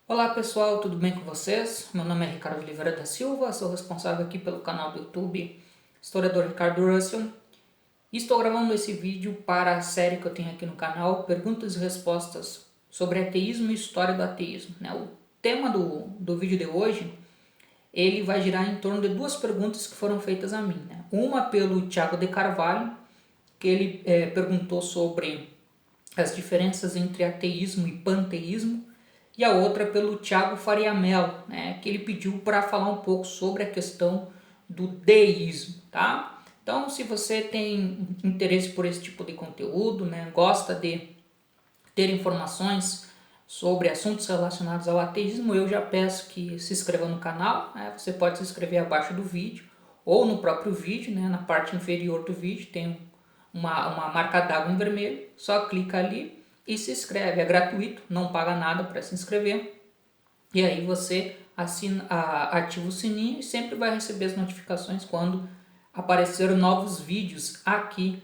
Olá pessoal, tudo bem com vocês? Meu nome é Ricardo Oliveira da Silva, sou responsável aqui pelo canal do YouTube Historiador Ricardo Russell e estou gravando esse vídeo para a série que eu tenho aqui no canal, Perguntas e Respostas sobre Ateísmo e História do Ateísmo. O tema do vídeo de hoje ele vai girar em torno de duas perguntas que foram feitas a mim. Uma pelo Tiago de Carvalho, que ele perguntou sobre as diferenças entre ateísmo e panteísmo, e a outra pelo Tiago Faria Mello, que ele pediu para falar um pouco sobre a questão do deísmo, tá? Então, se você tem interesse por esse tipo de conteúdo, gosta de ter informações sobre assuntos relacionados ao ateísmo, eu já peço que se inscreva no canal. Você pode se inscrever abaixo do vídeo ou no próprio vídeo, na parte inferior do vídeo tem uma marca d'água em vermelho, só clica ali e se inscreve, é gratuito, não paga nada para se inscrever, e aí você ativa o sininho e sempre vai receber as notificações quando aparecer novos vídeos aqui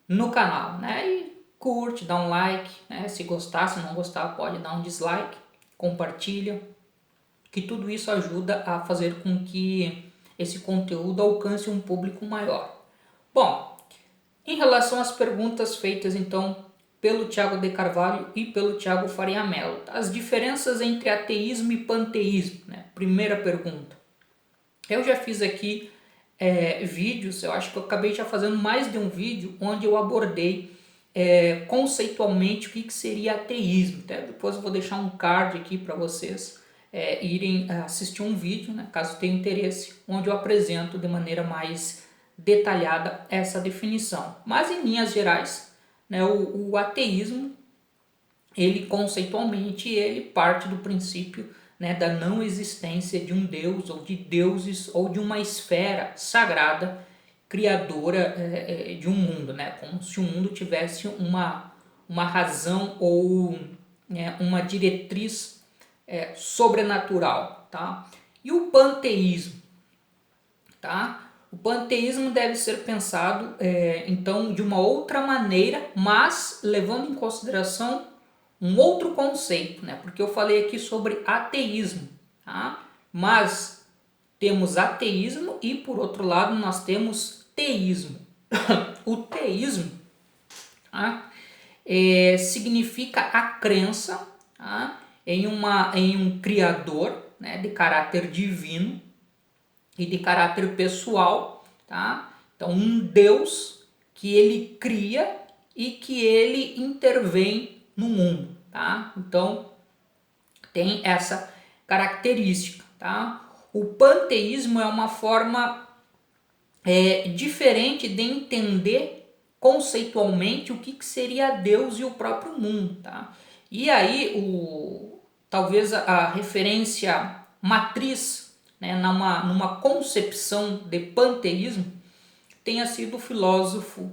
no canal, e curte, dá um like, se gostar, se não gostar pode dar um dislike, compartilha, que tudo isso ajuda a fazer com que esse conteúdo alcance um público maior. Bom, em relação às perguntas feitas então pelo Tiago de Carvalho e pelo Tiago Faria Mello, as diferenças entre ateísmo e panteísmo, Primeira pergunta. Eu já fiz aqui vídeos, eu acho que eu acabei já fazendo mais de um vídeo onde eu abordei conceitualmente o que seria ateísmo. Depois eu vou deixar um card aqui para vocês irem assistir um vídeo, caso tenham interesse, onde eu apresento de maneira mais detalhada essa definição. Mas em linhas gerais, o ateísmo, ele conceitualmente, ele parte do princípio da não existência de um deus ou de deuses ou de uma esfera sagrada criadora de um mundo, como se o mundo tivesse uma razão ou uma diretriz sobrenatural, tá? E o panteísmo, tá? O panteísmo deve ser pensado então de uma outra maneira, mas levando em consideração um outro conceito, porque eu falei aqui sobre ateísmo, tá? Mas temos ateísmo e por outro lado nós temos teísmo. O teísmo, tá? Significa a crença, tá? em um criador, de caráter divino e de caráter pessoal, tá? Então um Deus que ele cria e que ele intervém no mundo, tá? Então tem essa característica, tá? O panteísmo é uma forma diferente de entender conceitualmente o que seria Deus e o próprio mundo, tá? E aí talvez a referência matriz, numa concepção de panteísmo tenha sido o filósofo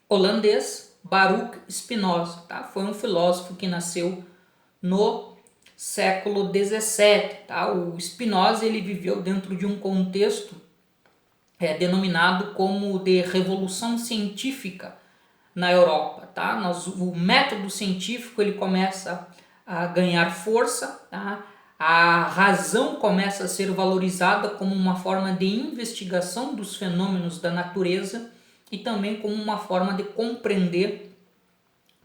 holandês Baruch Spinoza, tá? Foi um filósofo que nasceu no século XVII, tá? O Spinoza ele viveu dentro de um contexto denominado como de revolução científica na Europa, tá? O método científico ele começa a ganhar força, tá? A razão começa a ser valorizada como uma forma de investigação dos fenômenos da natureza e também como uma forma de compreender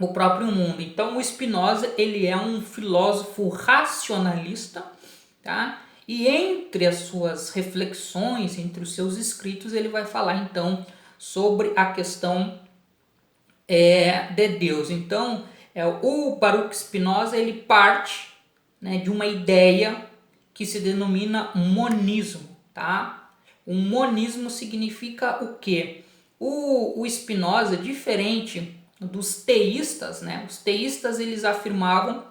o próprio mundo. Então o Spinoza ele é um filósofo racionalista, tá? E entre as suas reflexões, entre os seus escritos, ele vai falar então sobre a questão de Deus. Então o Baruch Spinoza ele parte de uma ideia que se denomina monismo, tá? O monismo significa o quê? O Spinoza, diferente dos teístas, os teístas eles afirmavam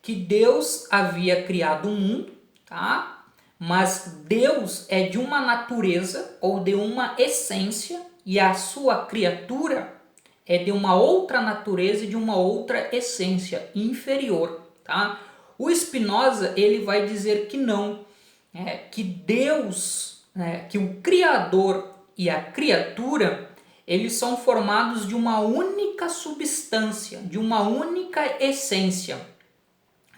que Deus havia criado o mundo, tá? Mas Deus é de uma natureza ou de uma essência e a sua criatura é de uma outra natureza e de uma outra essência inferior, tá? O Spinoza ele vai dizer que não, que Deus, que o Criador e a criatura eles são formados de uma única substância, de uma única essência.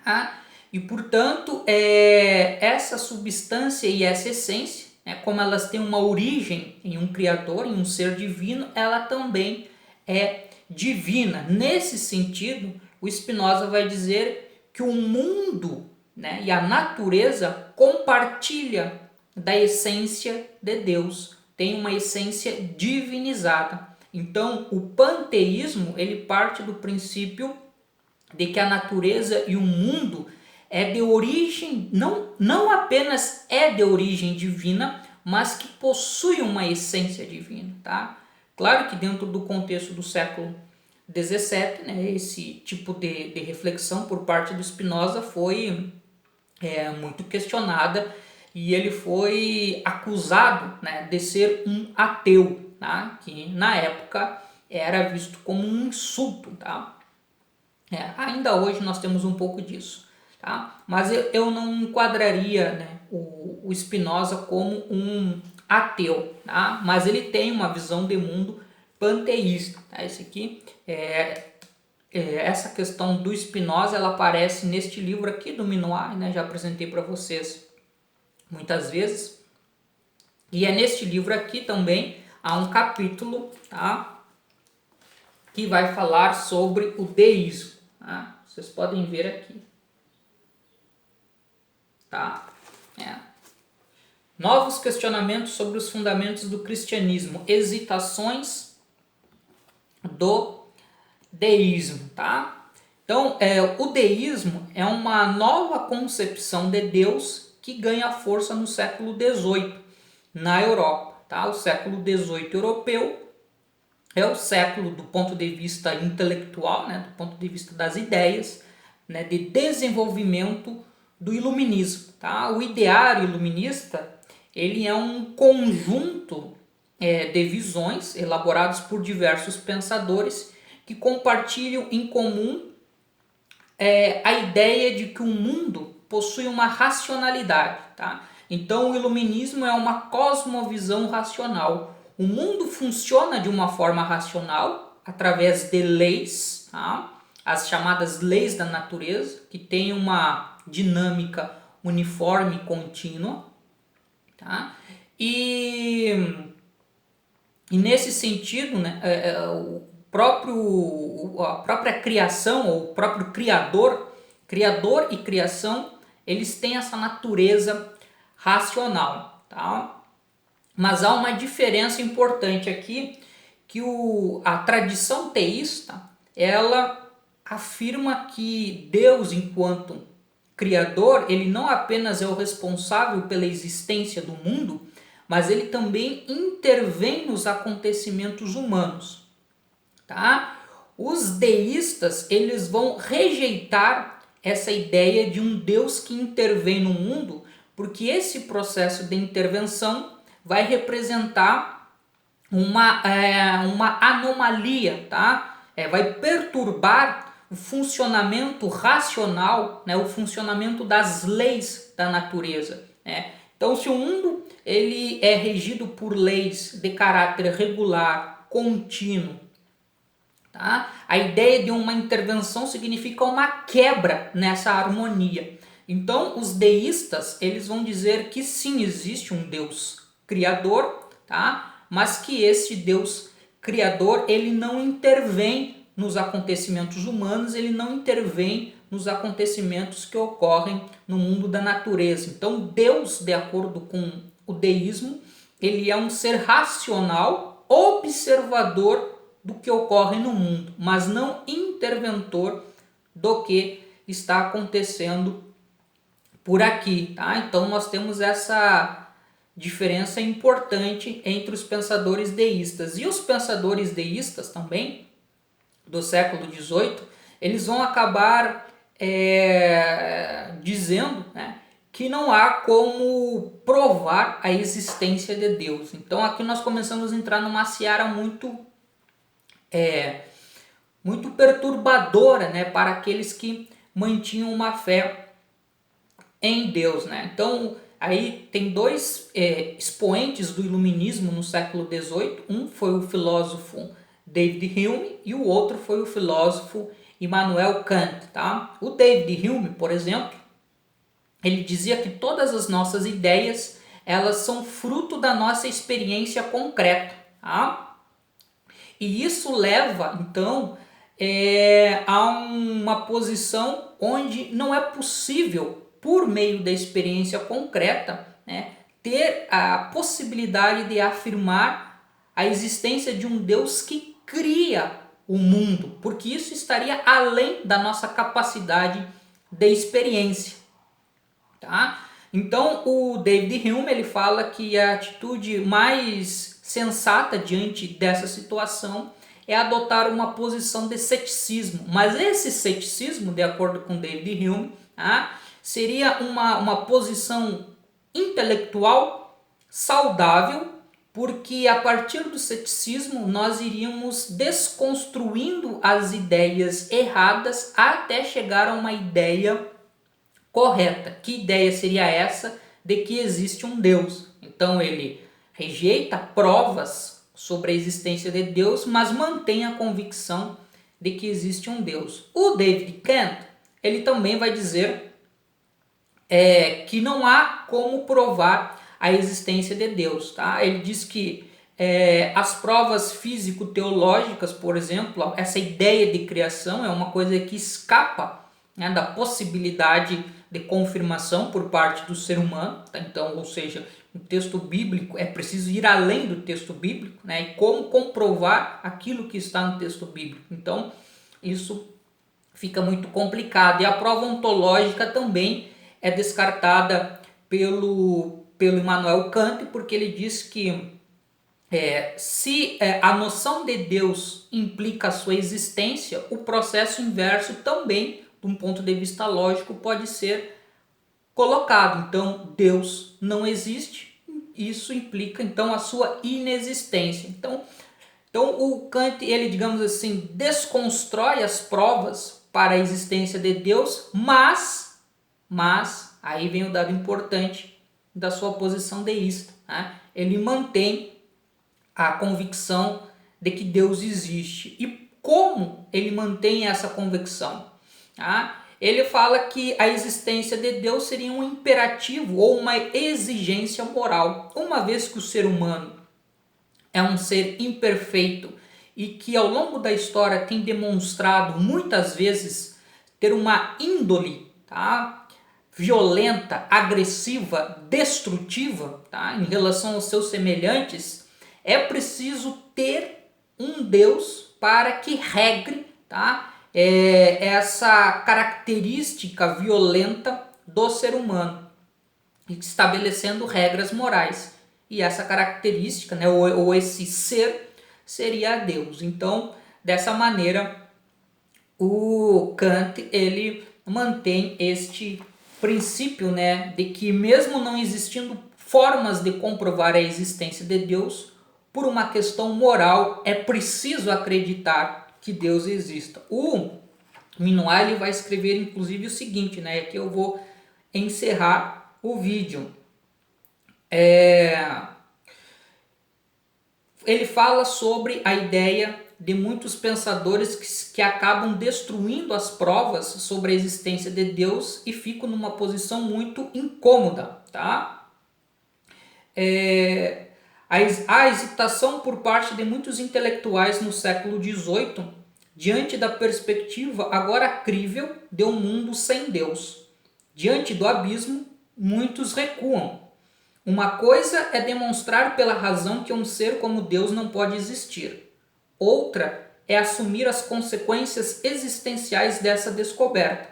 Tá? E, portanto, essa substância e essa essência, né, como elas têm uma origem em um Criador, em um ser divino, ela também é divina. Nesse sentido, o Spinoza vai dizer que o mundo, né, e a natureza compartilha da essência de Deus, tem uma essência divinizada. Então, o panteísmo ele parte do princípio de que a natureza e o mundo é de origem, não apenas é de origem divina, mas que possui uma essência divina, tá? Claro que dentro do contexto do século XVII, né, esse tipo de reflexão por parte do Spinoza foi muito questionada e ele foi acusado, né, de ser um ateu, tá? Que na época era visto como um insulto, tá? Ainda hoje nós temos um pouco disso, tá? Mas eu não enquadraria, né, o Spinoza como um ateu, tá? Mas ele tem uma visão de mundo panteísta, tá? Esse aqui essa questão do Spinoza ela aparece neste livro aqui do Minuar, né? Já apresentei para vocês muitas vezes. E é neste livro aqui também há um capítulo, tá, que vai falar sobre o deísmo. Tá? Vocês podem ver aqui. Tá? Novos questionamentos sobre os fundamentos do cristianismo. Hesitações do deísmo. Tá? Então, o deísmo é uma nova concepção de Deus que ganha força no século XVIII na Europa. Tá? O século XVIII europeu é o século do ponto de vista intelectual, né, do ponto de vista das ideias, né, de desenvolvimento do iluminismo. Tá? O ideário iluminista ele é um conjunto de visões elaborados por diversos pensadores que compartilham em comum a ideia de que o mundo possui uma racionalidade. Tá? Então o iluminismo é uma cosmovisão racional. O mundo funciona de uma forma racional através de leis, tá? As chamadas leis da natureza, que têm uma dinâmica uniforme e contínua. Tá? E nesse sentido, né, a própria criação, ou o próprio criador e criação, eles têm essa natureza racional. Tá? Mas há uma diferença importante aqui, que a tradição teísta, ela afirma que Deus, enquanto Criador, ele não apenas é o responsável pela existência do mundo, mas ele também intervém nos acontecimentos humanos. Tá? Os deístas, eles vão rejeitar essa ideia de um Deus que intervém no mundo, porque esse processo de intervenção vai representar uma anomalia, tá? Vai perturbar o funcionamento racional, né? O funcionamento das leis da natureza. Né? Então, se o mundo ele é regido por leis de caráter regular, contínuo, tá? A ideia de uma intervenção significa uma quebra nessa harmonia. Então, os deístas eles vão dizer que sim, existe um Deus criador, tá? Mas que esse Deus criador ele não intervém nos acontecimentos humanos, ele não intervém nos acontecimentos que ocorrem no mundo da natureza. Então Deus, de acordo com o deísmo, ele é um ser racional, observador do que ocorre no mundo, mas não interventor do que está acontecendo por aqui. Tá? Então nós temos essa diferença importante entre os pensadores deístas. E os pensadores deístas também, do século XVIII, eles vão acabar dizendo, né, que não há como provar a existência de Deus. Então aqui nós começamos a entrar numa seara muito perturbadora, né, para aqueles que mantinham uma fé em Deus. Né? Então aí tem dois expoentes do iluminismo no século XVIII. Um foi o filósofo David Hume e o outro foi o filósofo Immanuel Kant, tá? O David Hume, por exemplo, ele dizia que todas as nossas ideias, elas são fruto da nossa experiência concreta, tá? E isso leva, então, a uma posição onde não é possível, por meio da experiência concreta, né, ter a possibilidade de afirmar a existência de um Deus que cria o mundo, porque isso estaria além da nossa capacidade de experiência, tá? Então o David Hume ele fala que a atitude mais sensata diante dessa situação é adotar uma posição de ceticismo, mas esse ceticismo, de acordo com David Hume, tá, seria uma posição intelectual saudável, porque a partir do ceticismo nós iríamos desconstruindo as ideias erradas até chegar a uma ideia correta. Que ideia seria essa de que existe um Deus? Então ele rejeita provas sobre a existência de Deus, mas mantém a convicção de que existe um Deus. O David Kant, ele também vai dizer que não há como provar a existência de Deus, tá? Ele diz que as provas físico-teológicas, por exemplo, essa ideia de criação é uma coisa que escapa, né, da possibilidade de confirmação por parte do ser humano, tá? Então, ou seja, o texto bíblico é preciso ir além do texto bíblico, né? E como comprovar aquilo que está no texto bíblico. Então, isso fica muito complicado. E a prova ontológica também é descartada pelo Immanuel Kant, porque ele diz que se a noção de Deus implica a sua existência, o processo inverso também, de um ponto de vista lógico, pode ser colocado. Então, Deus não existe, isso implica então a sua inexistência. Então o Kant, ele, digamos assim, desconstrói as provas para a existência de Deus, mas aí vem o dado importante da sua posição deísta, né? Ele mantém a convicção de que Deus existe. E como ele mantém essa convicção? Tá? Ele fala que a existência de Deus seria um imperativo ou uma exigência moral, uma vez que o ser humano é um ser imperfeito e que ao longo da história tem demonstrado muitas vezes ter uma índole, tá, violenta, agressiva, destrutiva, tá, em relação aos seus semelhantes, é preciso ter um Deus para que regre, tá, essa característica violenta do ser humano, estabelecendo regras morais. E essa característica, né, ou esse ser, seria Deus. Então, dessa maneira, o Kant ele mantém este princípio, né, de que mesmo não existindo formas de comprovar a existência de Deus, por uma questão moral, é preciso acreditar que Deus exista. O Minuar vai escrever inclusive o seguinte, né, aqui eu vou encerrar o vídeo. Ele fala sobre a ideia de muitos pensadores que acabam destruindo as provas sobre a existência de Deus e ficam numa posição muito incômoda, tá? A hesitação por parte de muitos intelectuais no século XVIII diante da perspectiva agora crível de um mundo sem Deus. Diante do abismo, muitos recuam. Uma coisa é demonstrar pela razão que um ser como Deus não pode existir. Outra é assumir as consequências existenciais dessa descoberta.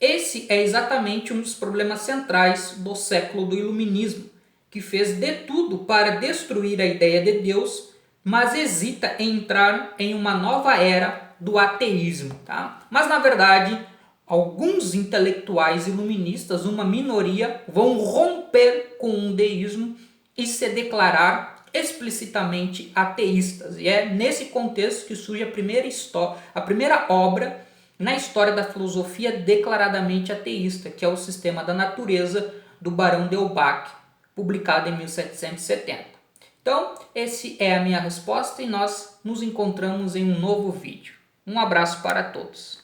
Esse é exatamente um dos problemas centrais do século do Iluminismo, que fez de tudo para destruir a ideia de Deus, mas hesita em entrar em uma nova era do ateísmo, tá? Mas na verdade, alguns intelectuais iluministas, uma minoria, vão romper com o deísmo e se declarar explicitamente ateístas. E é nesse contexto que surge a primeira obra na história da filosofia declaradamente ateísta, que é o Sistema da Natureza, do Barão de Holbach, publicado em 1770. Então, essa é a minha resposta e nós nos encontramos em um novo vídeo. Um abraço para todos.